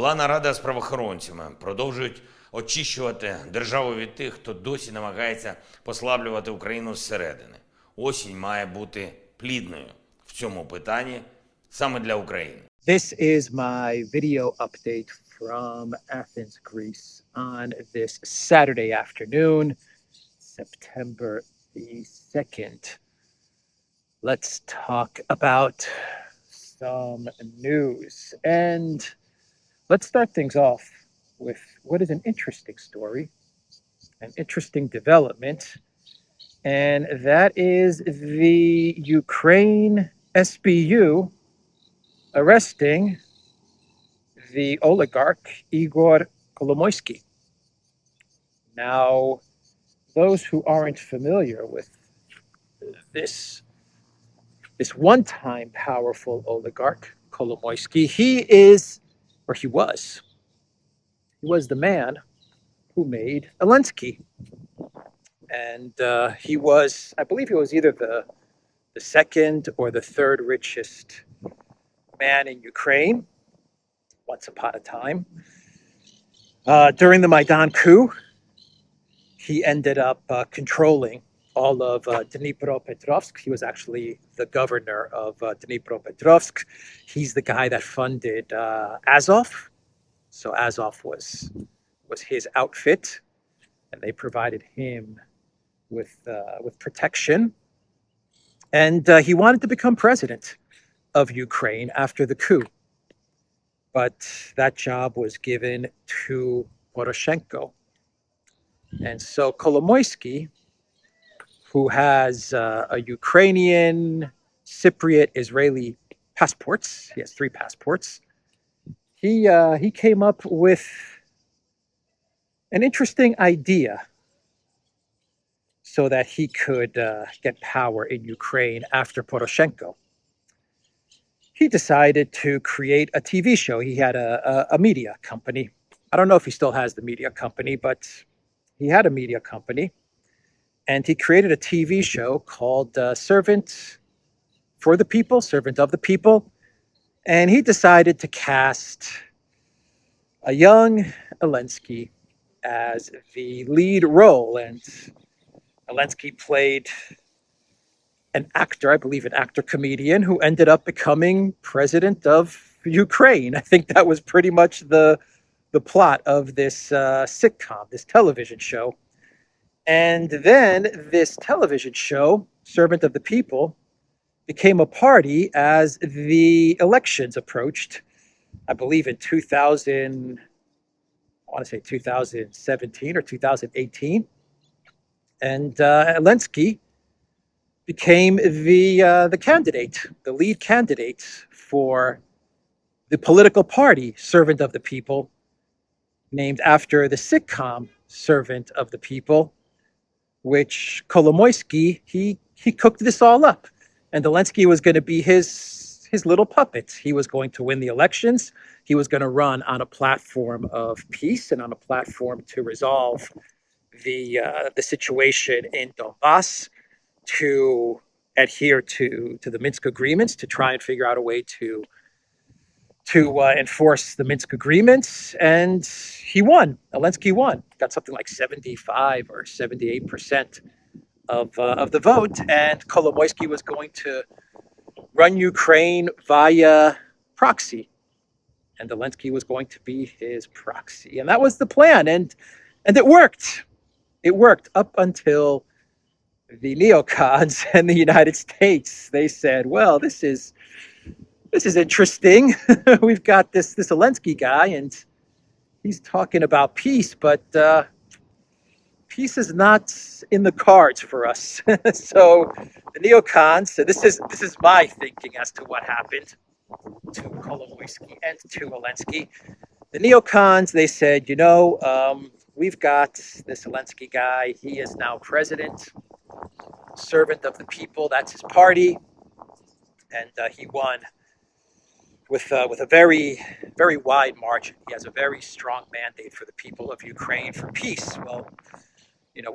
Була нарада з правоохоронцями. Продовжують очищувати державу від тих, хто досі намагається послаблювати Україну зсередини. Осінь має бути плідною в цьому питанні саме для України. This is my video update from Athens, Greece on this Saturday afternoon, September the 2nd. Let's talk about some news. And let's start things off with what is an interesting story, an interesting development, and that is the Ukraine SBU arresting the oligarch Igor Kolomoisky. Now, those who aren't familiar with this one-time powerful oligarch, Kolomoisky, he was the man who made Elensky. And I believe he was either the second or the third richest man in Ukraine once upon a time. During the Maidan coup, he ended up controlling all of Dnipropetrovsk. He was actually the governor of Dnipropetrovsk. He's the guy that funded Azov. So Azov was his outfit, and they provided him with protection. And he wanted to become president of Ukraine after the coup. But that job was given to Poroshenko. And so Kolomoisky, who has a Ukrainian, Cypriot, Israeli passports, he has 3 passports, he came up with an interesting idea so that he could get power in Ukraine after Poroshenko. He decided to create a TV show. He had a media company. I don't know if he still has the media company, but he had a media company. And he created a TV show called Servant for the People, Servant of the People. And he decided to cast a young Elensky as the lead role. And Elensky played an actor, I believe an actor-comedian, who ended up becoming president of Ukraine. I think that was pretty much the plot of this sitcom, this television show. And then this television show, Servant of the People, became a party as the elections approached, I believe in 2017 or 2018. And Elensky became the candidate, the lead candidate for the political party, Servant of the People, named after the sitcom Servant of the People, which Kolomoisky, he cooked this all up. And Elensky was going to be his little puppet. He was going to win the elections. He was going to run on a platform of peace and on a platform to resolve the situation in Donbass, to adhere to the Minsk agreements, to try and figure out a way to enforce the Minsk agreements. And he won. Elensky won. Got something like 75 or 78% of the vote. And Kolomoisky was going to run Ukraine via proxy. And Elensky was going to be his proxy. And that was the plan. And it worked. It worked up until the neocons and the United States. They said, well, this is interesting. We've got this Elensky guy, and he's talking about peace, but peace is not in the cards for us. So the neocons, so this is my thinking as to what happened to Kolomoisky and to Elensky. The neocons, they said, we've got this Elensky guy. He is now president, Servant of the People. That's his party. And he won with a very, very wide margin. He has a very strong mandate for the people of Ukraine for peace. Well,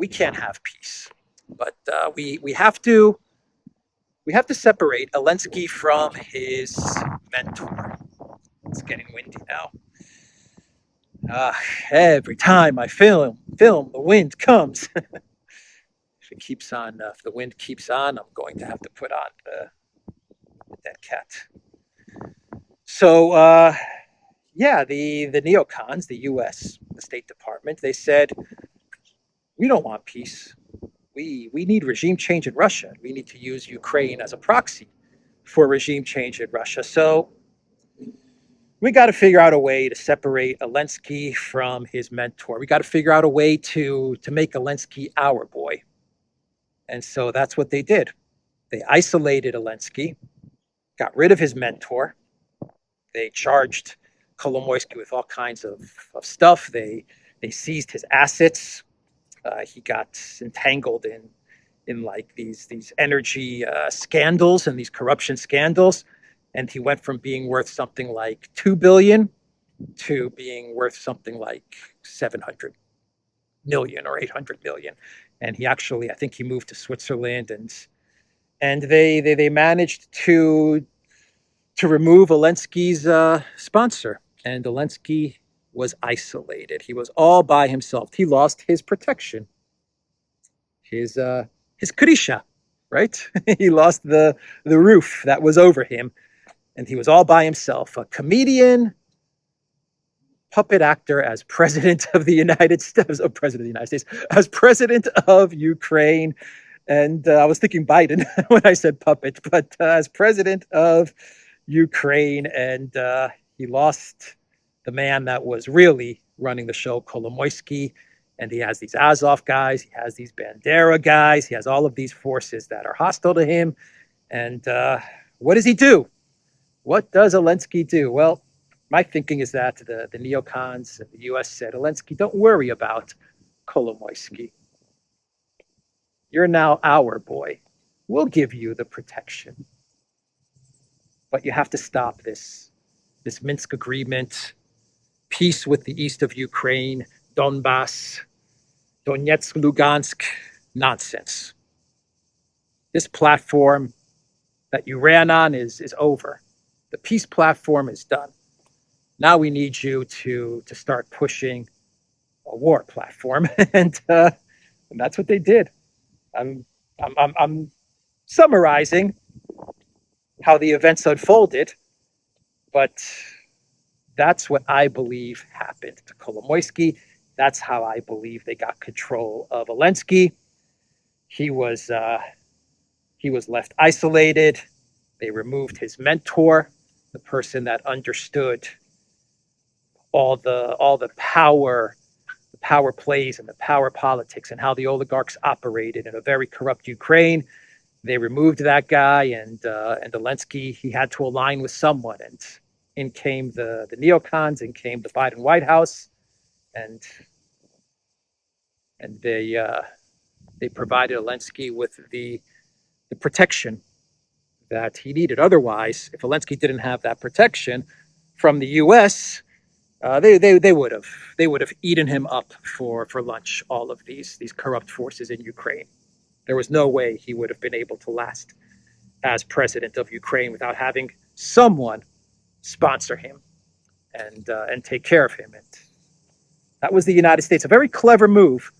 we can't have peace, but we have to separate Elensky from his mentor. It's getting windy now. Every time I film, the wind comes. If it keeps on, if the wind keeps on, I'm going to have to put on the dead cat. So, yeah, the neocons, the U.S., the State Department, they said, we don't want peace. We need regime change in Russia. We need to use Ukraine as a proxy for regime change in Russia. So we got to figure out a way to separate Elensky from his mentor. We got to figure out a way to make Elensky our boy. And so that's what they did. They isolated Elensky, got rid of his mentor. They charged Kolomoisky with all kinds of stuff. They seized his assets. He got entangled in like these energy scandals and these corruption scandals, and he went from being worth something like 2 billion to being worth something like 700 million or 800 million. And he actually, I think he moved to Switzerland, and they managed to remove Elensky's sponsor, and Elensky was isolated. He was all by himself. He lost his protection, his krisha, right? He lost the roof that was over him, and he was all by himself. A comedian, puppet actor as president of the United States, as president of Ukraine. And I was thinking Biden when I said puppet, but as president of Ukraine, and he lost the man that was really running the show, Kolomoisky, and he has these Azov guys, he has these Bandera guys, he has all of these forces that are hostile to him. And what does he do? What does Elensky do? Well, my thinking is that the neocons and the U.S. said, Elensky, don't worry about Kolomoisky. You're now our boy. We'll give you the protection. But you have to stop this Minsk agreement, peace with the east of Ukraine, Donbass, Donetsk, Lugansk, nonsense. This platform that you ran on is over. The peace platform is done. Now we need you to start pushing a war platform, and that's what they did. I'm summarizing how the events unfolded, but that's what I believe happened to Kolomoisky. That's how I believe they got control of Elensky. He was left isolated. They removed his mentor, the person that understood all the power plays and the power politics and how the oligarchs operated in a very corrupt Ukraine. They removed that guy, and Elensky, he had to align with someone, and in came the neocons, in came the Biden White House, and they provided Elensky with the protection that he needed. Otherwise, if Elensky didn't have that protection from the U.S., they would have eaten him up for lunch. All of these corrupt forces in Ukraine. There was no way he would have been able to last as president of Ukraine without having someone sponsor him and take care of him. And that was the United States. A very clever move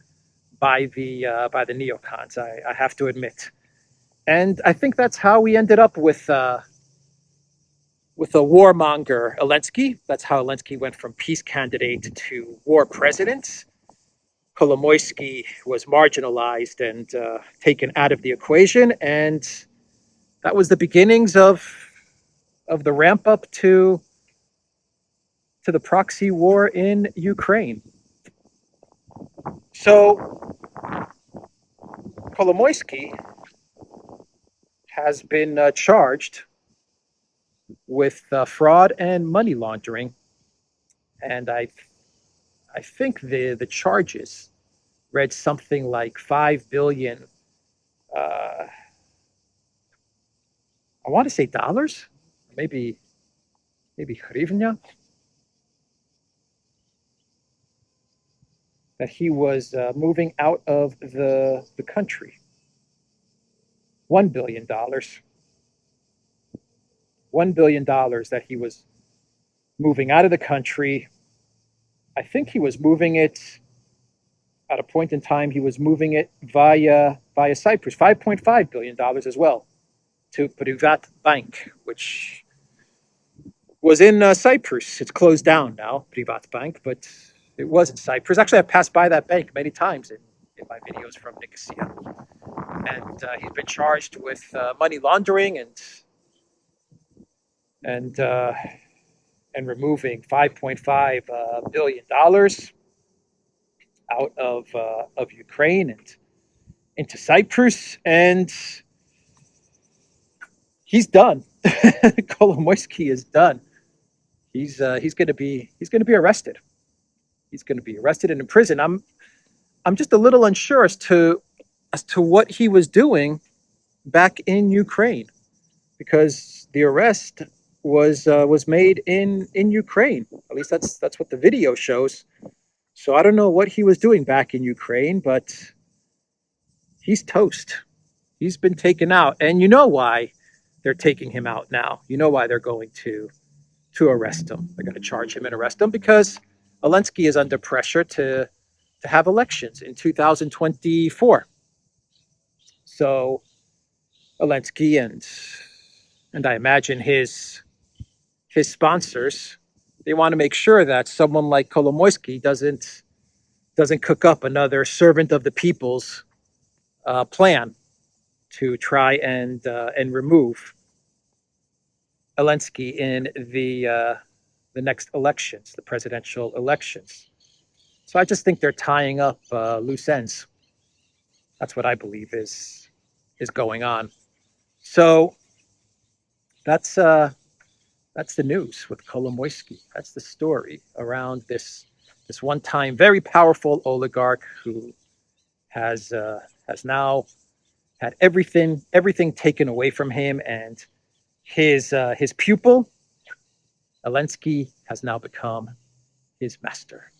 by the neocons, I have to admit. And I think that's how we ended up with a warmonger Elensky. That's how Elensky went from peace candidate to war president. Kolomoisky was marginalized and taken out of the equation, and that was the beginnings of the ramp up to the proxy war in Ukraine. So Kolomoisky has been charged with fraud and money laundering, and I think the charges read something like 5 billion. I want to say dollars, maybe hryvnia, that he was moving out of the country. $1 billion. $1 billion that he was moving out of the country I think he was moving it at a point in time. He was moving it via Cyprus, $5.5 billion as well, to Privat Bank, which was in Cyprus. It's closed down now, Privat Bank, but it was in Cyprus. Actually, I've passed by that bank many times in my videos from Nicosia. And he's been charged with money laundering and removing $5.5 billion out of Ukraine and into Cyprus, and he's done. Kolomoisky is done. He's going to be arrested. He's going to be arrested and in prison. I'm just a little unsure as to what he was doing back in Ukraine, because the arrest was made in Ukraine. At least that's what the video shows. So I don't know what he was doing back in Ukraine, but he's toast. He's been taken out, and you know why they're taking him out now. You know why they're going to arrest him. They're going to charge him and arrest him because Elensky is under pressure to have elections in 2024. So Elensky and I imagine his sponsors, they want to make sure that someone like Kolomoisky doesn't cook up another servant of the people's plan to try and remove Elensky in the next elections, the presidential elections. So I just think they're tying up loose ends. That's what I believe is going on. So that's the news with Kolomoisky. That's the story around this one-time very powerful oligarch who has now had everything taken away from him, and his pupil Elensky has now become his master,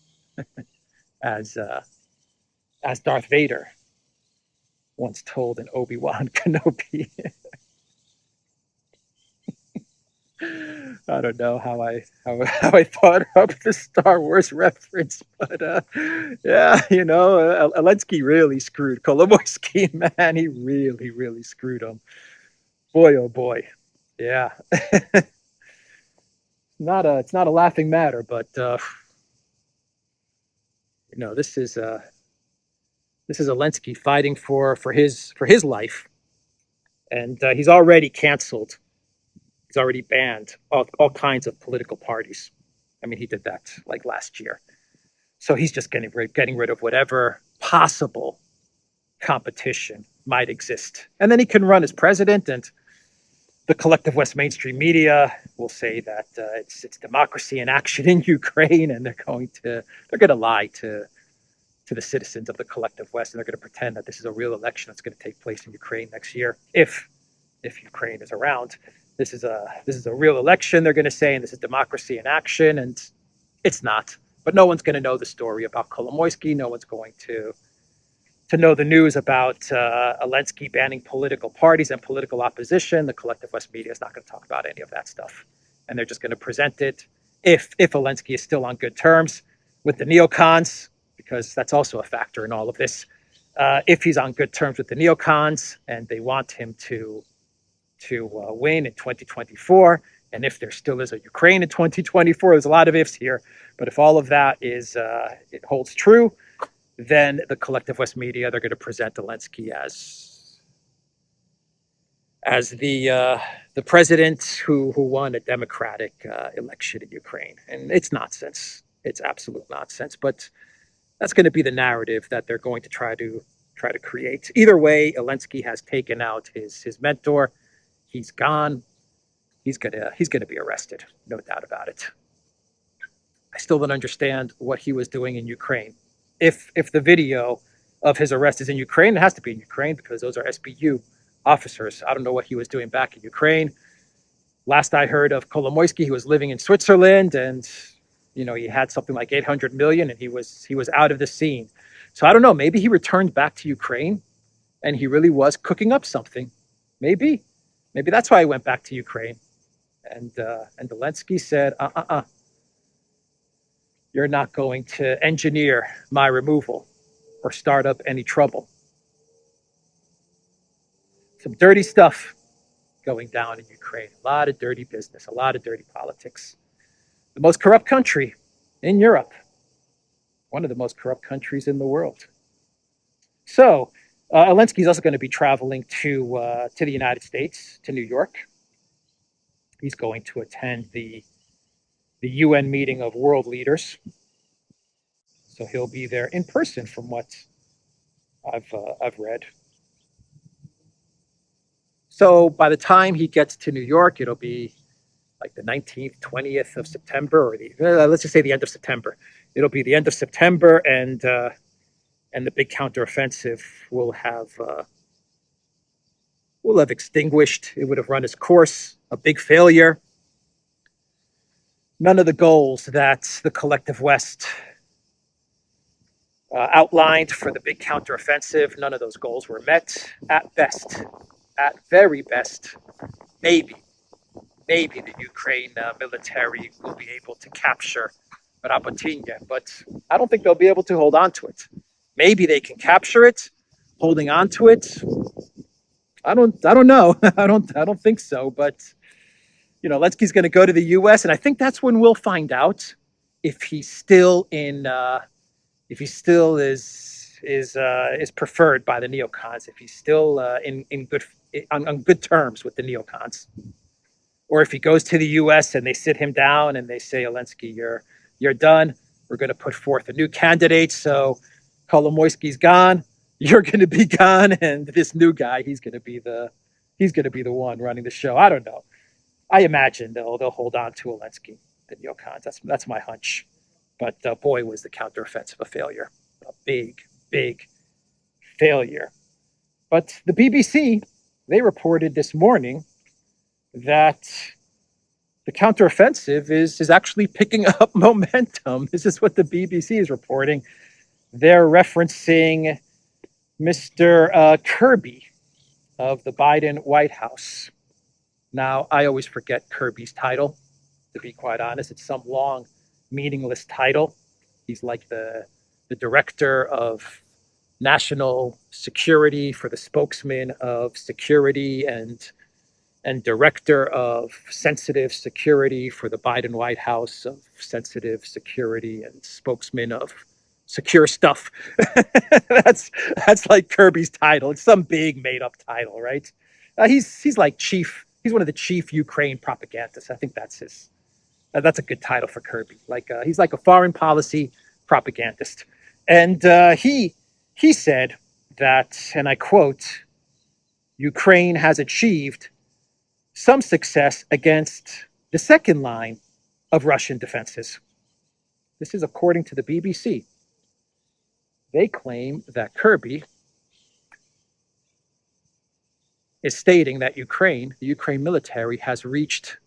as Darth Vader once told in Obi-Wan Kenobi. I don't know how I thought up the Star Wars reference, but yeah, Elensky really screwed Kolomoisky, man. He really screwed him. Boy, oh boy, yeah. It's not a laughing matter, but this is Elensky fighting for his life, and he's already canceled. He's already banned all kinds of political parties. I mean, he did that like last year. So he's just getting rid of whatever possible competition might exist. And then he can run as president, and the collective West mainstream media will say that it's democracy in action in Ukraine, and they're going to lie to the citizens of the collective West, and they're going to pretend that this is a real election that's going to take place in Ukraine next year, if Ukraine is around. This is a real election, they're going to say, and this is democracy in action, and it's not. But no one's going to know the story about Kolomoisky. No one's going to know the news about Elensky banning political parties and political opposition. The collective West media is not going to talk about any of that stuff, and they're just going to present it if Elensky is still on good terms with the neocons, because that's also a factor in all of this. If he's on good terms with the neocons and they want him to win in 2024, and if there still is a Ukraine in 2024, there's a lot of ifs here, but if all of that it holds true, then the collective West media, they're going to present Elensky as the president who won a democratic election in Ukraine, and it's nonsense. It's absolute nonsense, but that's going to be the narrative that they're going to try to create. Either way, Elensky has taken out his mentor. He's gone. He's gonna be arrested, no doubt about it. I still don't understand what he was doing in Ukraine. If the video of his arrest is in Ukraine, it has to be in Ukraine because those are SBU officers. I don't know what he was doing back in Ukraine. Last I heard of Kolomoisky, he was living in Switzerland, and he had something like 800 million, and he was out of the scene. So I don't know. Maybe he returned back to Ukraine, and he really was cooking up something. Maybe that's why he went back to Ukraine. And Elensky said, you're not going to engineer my removal or start up any trouble. Some dirty stuff going down in Ukraine. A lot of dirty business, a lot of dirty politics. The most corrupt country in Europe, one of the most corrupt countries in the world. So Elensky is also going to be traveling to the United States, to New York. He's going to attend the UN meeting of world leaders. So he'll be there in person, from what I've read. So by the time he gets to New York, it'll be like the 19th, 20th of September, or let's just say the end of September. It'll be the end of September, and the big counteroffensive will have extinguished. It would have run its course. A big failure. None of the goals that the collective West outlined for the big counteroffensive, none of those goals were met. At best, at very best, maybe the Ukraine military will be able to capture Rabotinya, but I don't think they'll be able to hold on to it. Maybe they can capture it. Holding on to it, I don't know. I don't think so. But Elensky's going to go to the U.S., and I think that's when we'll find out if he's still if he still is preferred by the neocons, if he's still on good terms with the neocons, or if he goes to the U.S. and they sit him down and they say, Elensky, you're done. We're going to put forth a new candidate. So Kolomoisky's gone. You're going to be gone, and this new guy, he's going to be the one running the show. I don't know. I imagine they'll hold on to Elensky, the neocons. That's my hunch. But boy, was the counteroffensive a failure, a big failure. But the BBC, they reported this morning that the counteroffensive is actually picking up momentum. This is what the BBC is reporting. They're referencing Mr. Kirby of the Biden White House. Now, I always forget Kirby's title, to be quite honest. It's some long, meaningless title. He's like the director of national security for the spokesman of security and director of sensitive security for the Biden White House, of sensitive security and spokesman of secure stuff. That's like Kirby's title. It's some big made up title, right? He's like chief. He's one of the chief Ukraine propagandists. I think that's his. That's a good title for Kirby. He's like a foreign policy propagandist, and he said that, and I quote, Ukraine has achieved some success against the second line of Russian defenses. This is according to the BBC. They claim that Kirby is stating that the Ukraine military has reached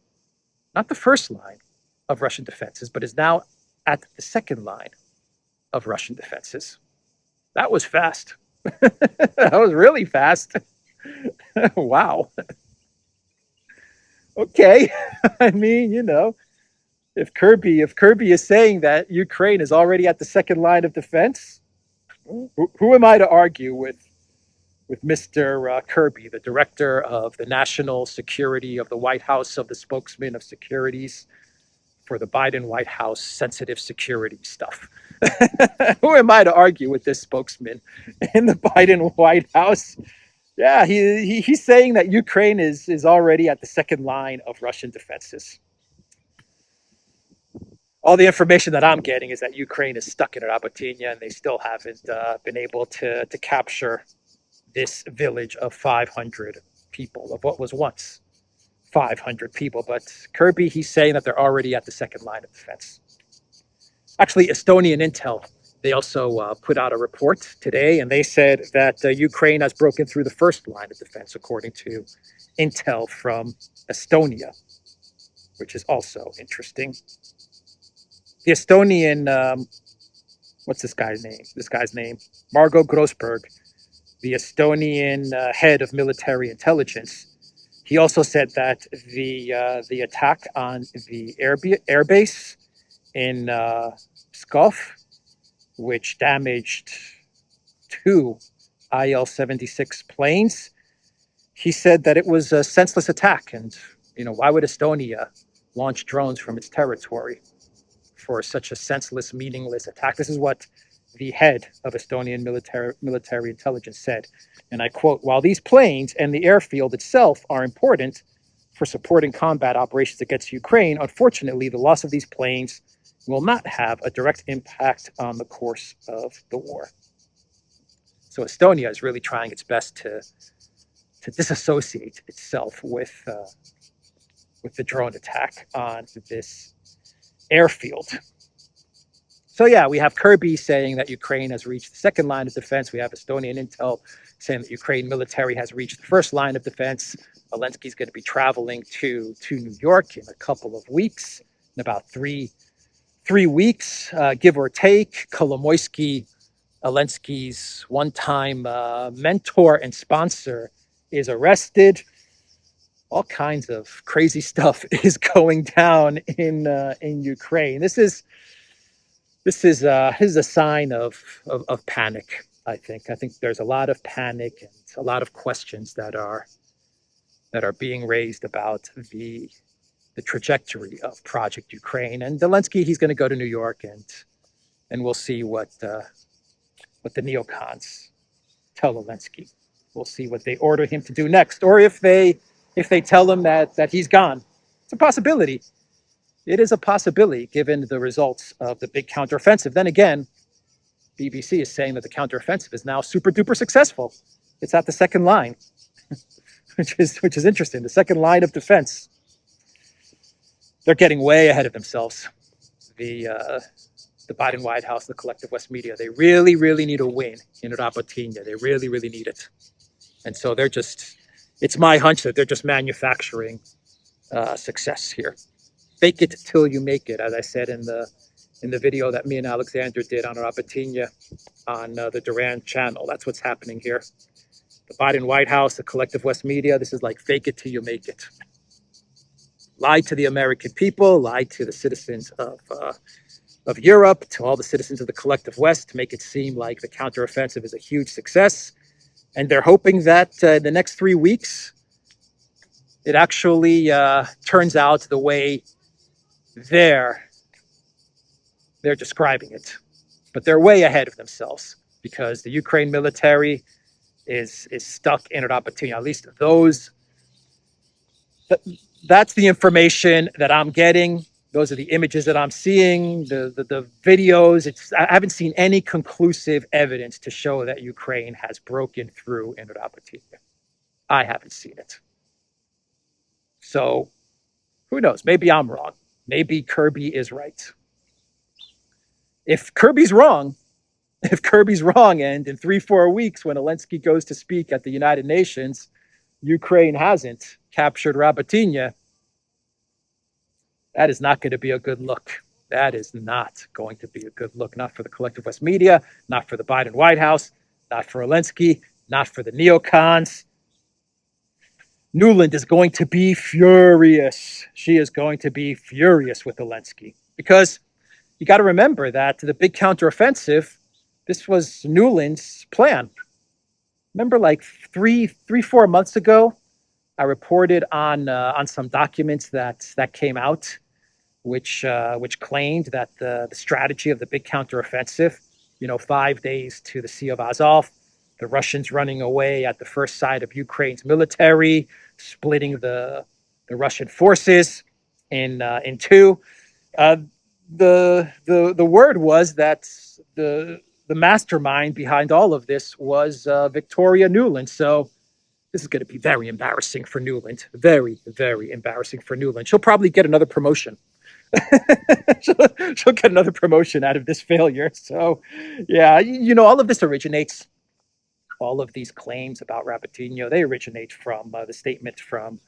not the first line of Russian defenses, but is now at the second line of Russian defenses. That was fast. That was really fast. Wow. Okay. I mean, if Kirby is saying that Ukraine is already at the second line of defense, who am I to argue with Mr. Kirby, the director of the national security of the White House, of the spokesman of securities for the Biden White House sensitive security stuff? Who am I to argue with this spokesman in the Biden White House? Yeah, he's saying that Ukraine is already at the second line of Russian defenses. All the information that I'm getting is that Ukraine is stuck in Rabotinya, and they still haven't been able to capture this village of 500 people, of what was once 500 people. But Kirby, he's saying that they're already at the second line of defense. Actually, Estonian Intel, they also put out a report today, and they said that Ukraine has broken through the first line of defense, according to Intel from Estonia, which is also interesting. The Estonian, what's this guy's name? Margo Grossberg, the Estonian head of military intelligence. He also said that the attack on the airbase in Peskov, which damaged 2 IL-76 planes. He said that it was a senseless attack, and why would Estonia launch drones from its territory for such a senseless, meaningless attack? This is what the head of Estonian military intelligence said, and I quote, "While these planes and the airfield itself are important for supporting combat operations against Ukraine, unfortunately, the loss of these planes will not have a direct impact on the course of the war." So Estonia is really trying its best to disassociate itself with the drone attack on this airfield. So yeah, we have Kirby saying that Ukraine has reached the second line of defense. We have Estonian intel saying that Ukraine military has reached the first line of defense. Elensky is going to be traveling to New York in a couple of weeks, in about three weeks, give or take. Kolomoisky, Elensky's one-time mentor and sponsor, is arrested. All kinds of crazy stuff is going down in Ukraine. This is a sign of panic. I think there's a lot of panic and a lot of questions that are being raised about the trajectory of Project Ukraine. And Elensky, he's going to go to New York, and we'll see what the neocons tell Elensky. We'll see what they order him to do next, or if they tell him that he's gone. It's a possibility. It is a possibility given the results of the big counteroffensive. Then again, BBC is saying that the counteroffensive is now super duper successful. It's at the second line, which is interesting. The second line of defense. They're getting way ahead of themselves. The Biden White House, the collective West media, they really, really need a win in Rabotinia. They really, really need it. And so it's my hunch that they're just manufacturing success here. Fake it till you make it, as I said in the video that me and Alexander did on Rabotinia on the Duran channel. That's what's happening here. The Biden White House, the collective West media, this is like fake it till you make it. Lie to the American people, lie to the citizens of Europe, to all the citizens of the collective West, to make it seem like the counteroffensive is a huge success. And they're hoping that in the next 3 weeks, it actually turns out the way they're describing it. But they're way ahead of themselves because the Ukraine military is stuck in Rabotinia. At least that's the information that I'm getting. Those are the images that I'm seeing, the videos. I haven't seen any conclusive evidence to show that Ukraine has broken through in Rabotinia. I haven't seen it. So who knows? Maybe I'm wrong. Maybe Kirby is right. If Kirby's wrong, and in 3-4 weeks when Elensky goes to speak at the United Nations, Ukraine hasn't captured Rabotinia, that is not going to be a good look. That is not going to be a good look. Not for the collective West media, not for the Biden White House, not for Elensky, not for the neocons. Nuland is going to be furious. She is going to be furious with Elensky because you got to remember that the big counteroffensive, this was Nuland's plan. Remember, like 4 months ago, I reported on some documents that came out, which claimed that the strategy of the big counteroffensive, 5 days to the Sea of Azov, the Russians running away at the first sight of Ukraine's military, splitting the Russian forces in two. The word was that the mastermind behind all of this was Victoria Nuland. So this is going to be very embarrassing for Nuland. Very, very embarrassing for Nuland. She'll probably get another promotion. she'll get another promotion out of this failure. So, yeah, all of this originates. All of these claims about Rabotinia, they originate from the statement from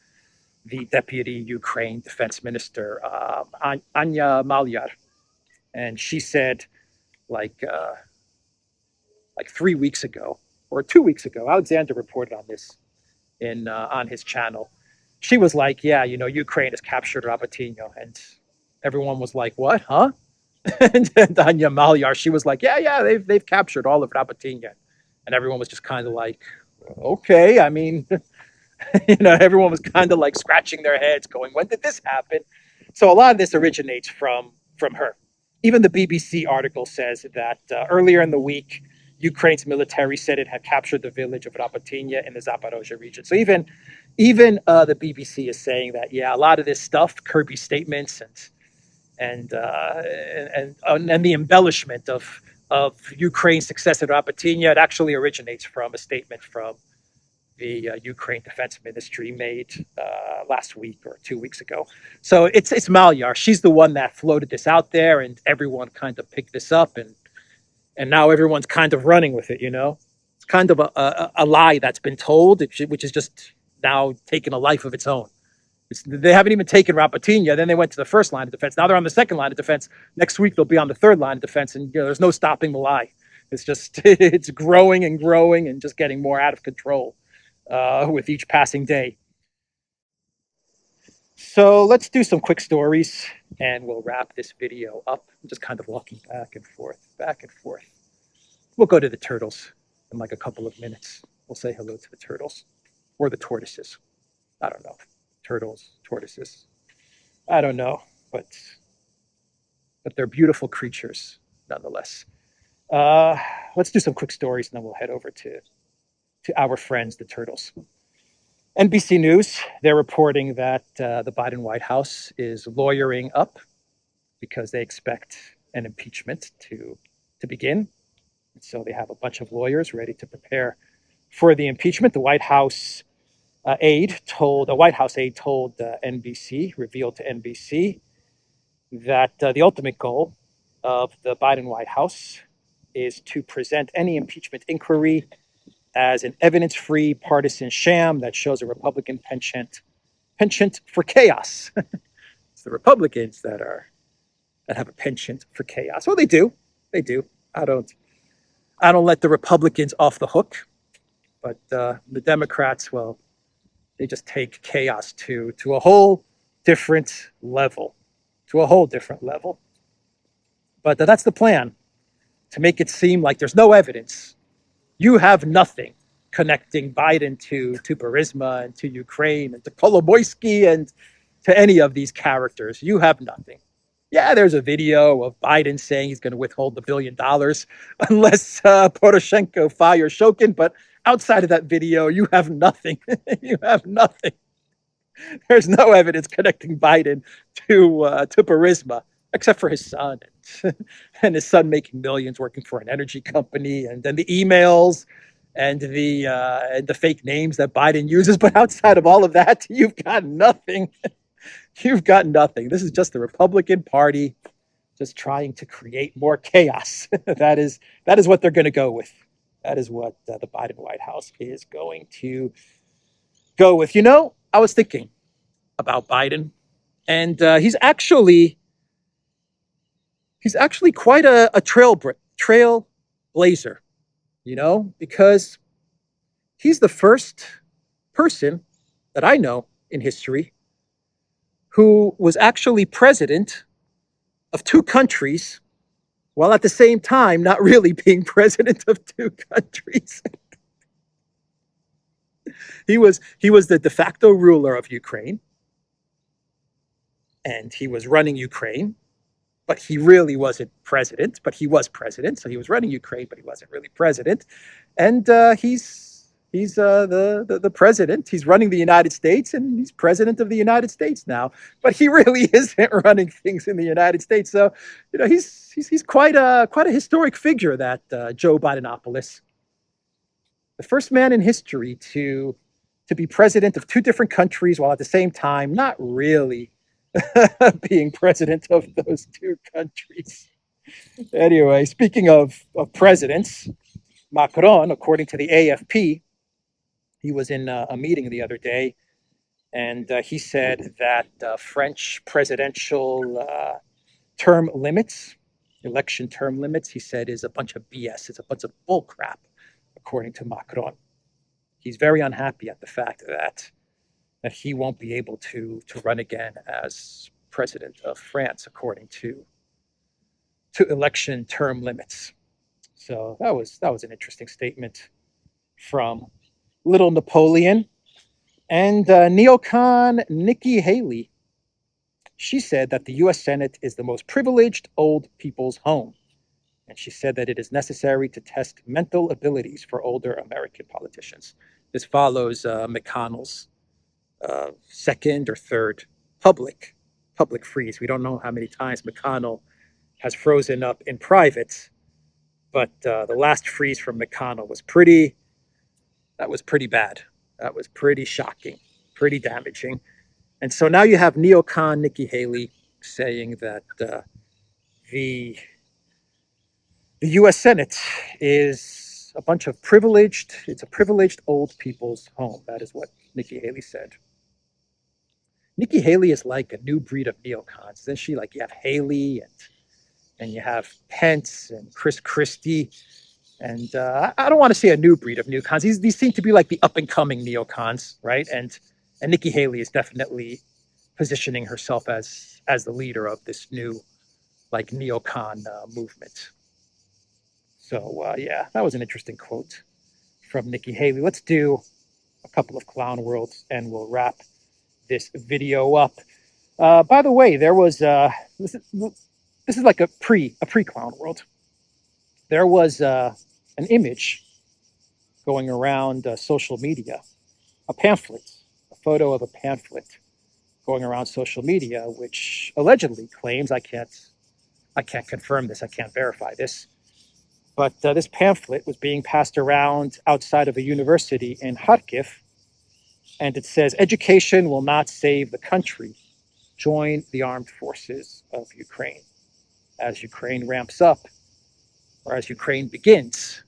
the deputy Ukraine defense minister, Anya Malyar. And she said, like 3 weeks ago, or 2 weeks ago, Alexander reported on this on his channel. She was like, yeah, Ukraine has captured Rabotinia. And everyone was like, what, huh? And Danya Malyar, she was like, yeah, they've captured all of Rapatinga. And everyone was just kind of like, okay, I mean, everyone was kind of like scratching their heads going, when did this happen? So a lot of this originates from her. Even the BBC article says that earlier in the week, Ukraine's military said it had captured the village of Rapatinga in the Zaporozhye region. So even the BBC is saying that, yeah, a lot of this stuff, Kirby statements and the embellishment of Ukraine's success at Rapatinga, it actually originates from a statement from the Ukraine Defense Ministry made last week or 2 weeks ago. So it's Malyar. She's the one that floated this out there, and everyone kind of picked this up, and now everyone's kind of running with it. It's kind of a lie that's been told, which is just now taking a life of its own. They haven't even taken Rapatinga. Then they went to the first line of defense. Now they're on the second line of defense. Next week they'll be on the third line of defense, and there's no stopping the lie. It's just it's growing and growing and just getting more out of control with each passing day. So let's do some quick stories, and we'll wrap this video up. I'm just kind of walking back and forth, back and forth. We'll go to the turtles in like a couple of minutes. We'll say hello to the turtles or the tortoises. I don't know. Turtles, tortoises. I don't know, but they're beautiful creatures nonetheless. Let's do some quick stories, and then we'll head over to our friends, the turtles. NBC News, they're reporting that the Biden White House is lawyering up because they expect an impeachment to begin. So they have a bunch of lawyers ready to prepare for the impeachment. The White House aide told NBC, revealed to NBC, that the ultimate goal of the Biden White House is to present any impeachment inquiry as an evidence-free partisan sham that shows a Republican penchant for chaos. It's the Republicans that have a penchant for chaos. Well, they do. I don't let the Republicans off the hook, but the Democrats, well, they just take chaos to a whole different level. But that's the plan, to make it seem like there's no evidence. You have nothing connecting Biden to Burisma and to Ukraine and to Kolomoisky and to any of these characters. You have nothing. Yeah, there's a video of Biden saying he's going to withhold the $1 billion unless Poroshenko fires Shokin. But outside of that video, you have nothing. You have nothing. There's no evidence connecting Biden to Burisma, except for his son and his son making millions working for an energy company, and then the emails and the fake names that Biden uses. But outside of all of that, you've got nothing. You've got nothing. This is just the Republican Party just trying to create more chaos. That is what they're going to go with. That is what the Biden White House is going to go with. I was thinking about Biden, and he's actually quite a trailblazer, because he's the first person that I know in history who was actually president of two countries while at the same time not really being president of two countries. He was the de facto ruler of Ukraine, and he was running Ukraine, but he really wasn't president, but he was president. So he was running Ukraine, but he wasn't really president. And he's the president. He's running the United States, and he's president of the United States now. But he really isn't running things in the United States. So he's quite a historic figure, that Joe Bidenopoulos, the first man in history to be president of two different countries while at the same time not really being president of those two countries. Anyway, speaking of presidents, Macron, according to the AFP, he was in a meeting the other day, and he said that French presidential election term limits, he said, is a bunch of BS. It's a bunch of bull crap, according to Macron. He's very unhappy at the fact that he won't be able to run again as president of France, according to to election term limits. So that was an interesting statement from Little Napoleon. And neocon Nikki Haley, she said that the U.S. Senate is the most privileged old people's home. And she said that it is necessary to test mental abilities for older American politicians. This follows McConnell's second or third public freeze. We don't know how many times McConnell has frozen up in private, but the last freeze from McConnell was pretty bad. That was pretty shocking, pretty damaging. And so now you have neocon Nikki Haley saying that the U.S. Senate is a bunch of it's a privileged old people's home. That is what Nikki Haley said. Nikki Haley is like a new breed of neocons. Then she like, you have Haley and you have Pence and Chris Christie. And I don't want to say a new breed of neocons. These seem to be like the up and coming neocons, right? And Nikki Haley is definitely positioning herself as the leader of this new like neocon movement. So yeah, that was an interesting quote from Nikki Haley. Let's do a couple of clown worlds and we'll wrap this video up. By the way, there was this is like a pre clown world. There was an image going around social media, a pamphlet, a photo of a pamphlet going around social media, which allegedly claims, I can't confirm this, I can't verify this, but this pamphlet was being passed around outside of a university in Kharkiv, and it says, "Education will not save the country. Join the armed forces of Ukraine." As Ukraine ramps up, or as Ukraine begins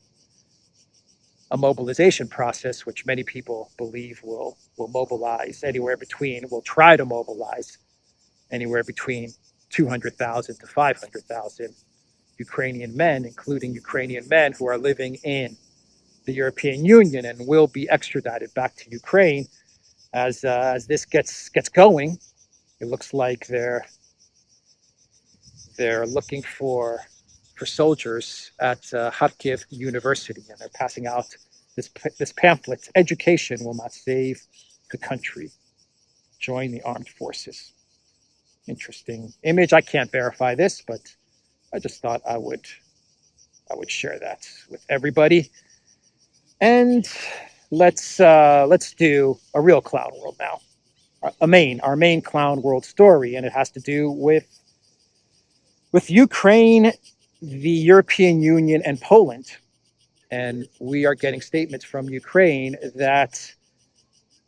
a mobilization process, which many people believe will mobilize anywhere between, will try to mobilize anywhere between 200,000 to 500,000 Ukrainian men, including Ukrainian men who are living in the European Union and will be extradited back to Ukraine. As this gets going, it looks like they're looking for soldiers at Kharkiv University, and they're passing out this pamphlet: "Education will not save the country. Join the armed forces." Interesting image. I can't verify this, but I just thought I would share that with everybody. And let's do a real clown world now. Our main clown world story, and it has to do with Ukraine, the European Union, and Poland. And we are getting statements from Ukraine that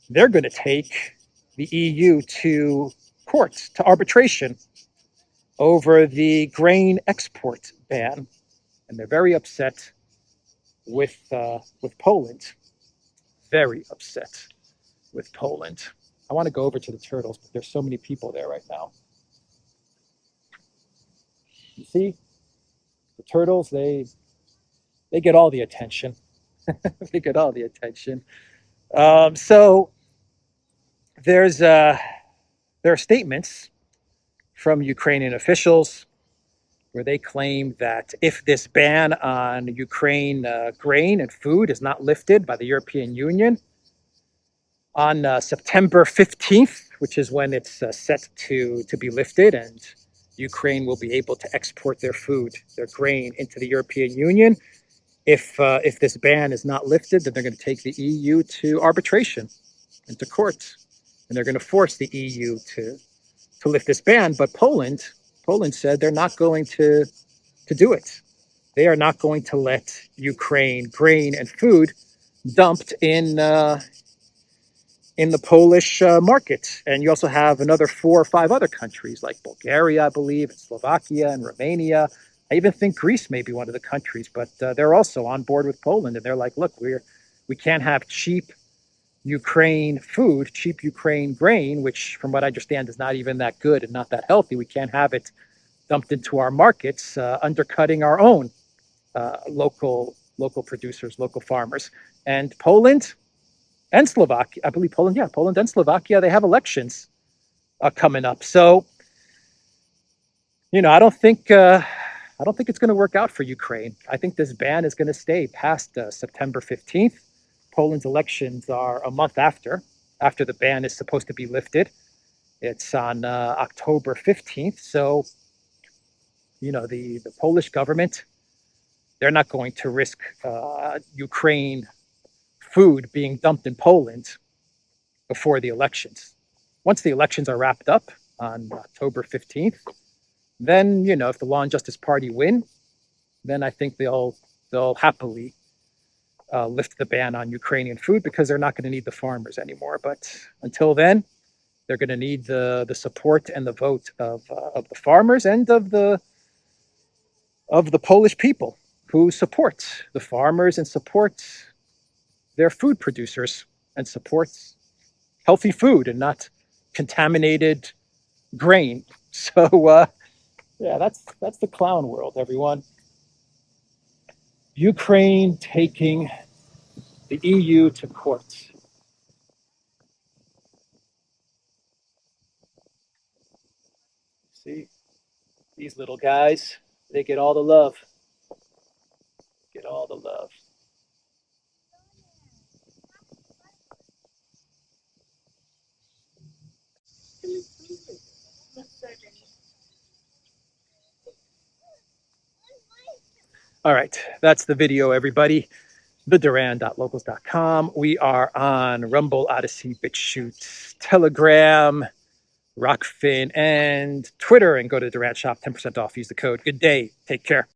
they're going to take the EU to court, to arbitration, over the grain export ban. And they're very upset with Poland. Very upset with Poland. I want to go over to the turtles, but there's so many people there right now. You see, the turtles, they get all the attention. They get all the attention. So there are statements from Ukrainian officials where they claim that if this ban on Ukraine grain and food is not lifted by the European Union on September 15th, which is when it's set to be lifted, and Ukraine will be able to export their food, their grain, into the European Union. If this ban is not lifted, then they're going to take the EU to arbitration and to court, and they're going to force the EU to lift this ban. But Poland said they're not going to do it. They are not going to let Ukraine grain and food dumped in the Polish market. And you also have another 4 or 5 other countries like Bulgaria, I believe, and Slovakia and Romania. I even think Greece may be one of the countries, but they're also on board with Poland. And they're like, look, we can't have cheap Ukraine food, cheap Ukraine grain, which from what I understand is not even that good and not that healthy. We can't have it dumped into our markets, undercutting our own local producers, local farmers. And Poland and Slovakia, I believe Poland and Slovakia, they have elections coming up. So, I don't think I don't think it's going to work out for Ukraine. I think this ban is going to stay past September 15th. Poland's elections are a month after the ban is supposed to be lifted. It's on October 15th. So, you know, the Polish government, they're not going to risk Ukraine food being dumped in Poland before the elections. Once the elections are wrapped up on October 15th, then, you know, if the Law and Justice Party win, then I think they'll happily lift the ban on Ukrainian food, because they're not going to need the farmers anymore. But until then, they're going to need the support and the vote of the farmers and of the Polish people, who support the farmers and support their food producers and supports healthy food and not contaminated grain. So yeah, that's the clown world, everyone. Ukraine taking the EU to court. See, these little guys, they get all the love. Get all the love. All right, that's the video, everybody. theduran.locals.com. We are on Rumble, Odyssey, BitChute, Telegram, Rockfin, and Twitter. And go to Duran Shop, 10% off. Use the code. Good day. Take care.